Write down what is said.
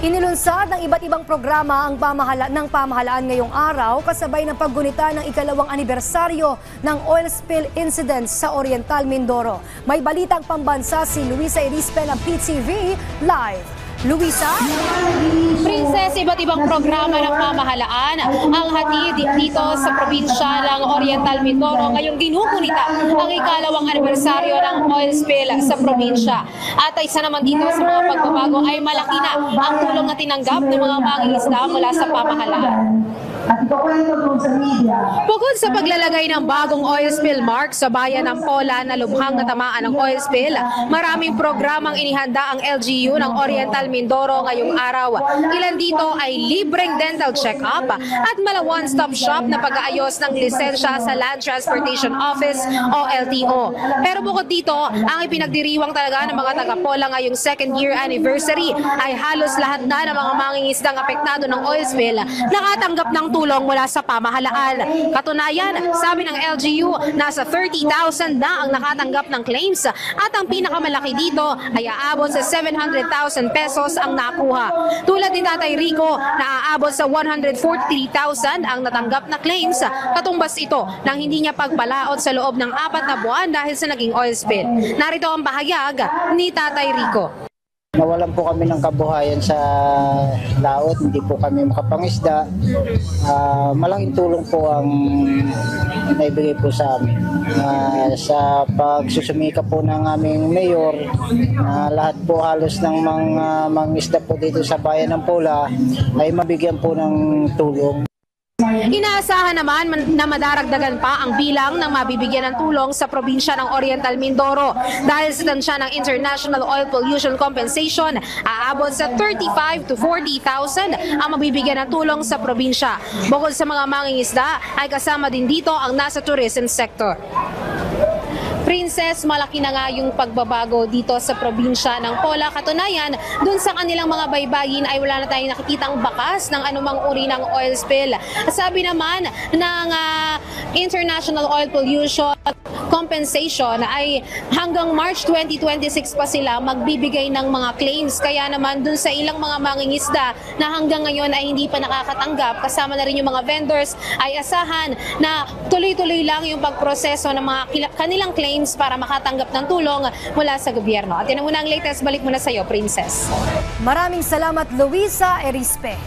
Inilunsad ng iba't ibang programa ng pamahalaan ngayong araw kasabay ng paggunita ng ikalawang anibersaryo ng oil spill incident sa Oriental Mindoro. May balitang pambansa si Luisa Erispe ng PTV Live. Luisa? Princess, iba't ibang programa ng pamahalaan ang hatid dito sa probinsya ng Oriental Mindoro ngayong ginugunita ang ikalawang anibersaryo ng oil spill sa probinsya. At isa naman dito sa mga pagbabago ay malaki na ang tulong na tinanggap ng mga mangingisda mula sa pamahalaan. Bukod sa paglalagay ng bagong oil spill mark sa bayan ng Pola na lubhang natamaan ng oil spill, maraming programang inihanda ang LGU ng Oriental Mindoro ngayong araw. Ilan dito ay libreng dental check-up at mala one-stop shop na pag-aayos ng lisensya sa Land Transportation Office o LTO. Pero bukod dito, ang ipinagdiriwang talaga ng mga taga-Pola ngayong second year anniversary ay halos lahat na ng mga mangingisdang apektado ng oil spill nakatanggap ng tulong mula sa pamahalaan. Katunayan, sabi ng LGU, nasa 30,000 na ang nakatanggap ng claims at ang pinakamalaki dito ay aabot sa 700,000 pesos ang nakuha. Tulad ni Tatay Rico, naaabot sa 143,000 ang natanggap na claims, katumbas ito nang hindi niya pagpalaot sa loob ng 4 na buwan dahil sa naging oil spill. Narito ang bahayag ni Tatay Rico. Nawalan po kami ng kabuhayan sa laot, hindi po kami makapangisda. Malaking tulong po ang naibigay po sa amin. Sa pagsusumika po ng aming mayor, lahat po halos ng mga mangisda po dito sa bayan ng Pola ay mabigyan po ng tulong. Inaasahan naman na madaragdagan pa ang bilang ng mabibigyan ng tulong sa probinsya ng Oriental Mindoro dahil sa tansya ng International Oil Pollution Compensation, aabot sa 35,000 to 40,000 ang mabibigyan ng tulong sa probinsya. Bukod sa mga mangingisda, ay kasama din dito ang nasa tourism sector. Princess, malaki na nga yung pagbabago dito sa probinsya ng Pola. Katunayan, dun sa kanilang mga baybayin ay wala na tayong nakikitang bakas ng anumang uri ng oil spill. Sabi naman ng International Oil Pollution Compensation ay hanggang March 2026 pa sila magbibigay ng mga claims. Kaya naman dun sa ilang mga mangingisda na hanggang ngayon ay hindi pa nakakatanggap, kasama na rin yung mga vendors, ay asahan na tuloy-tuloy lang yung pagproseso ng mga kanilang claims para makatanggap ng tulong mula sa gobyerno. At yan ang muna ang latest. Balik muna sa iyo, Princess. Maraming salamat, Luisa Erispe.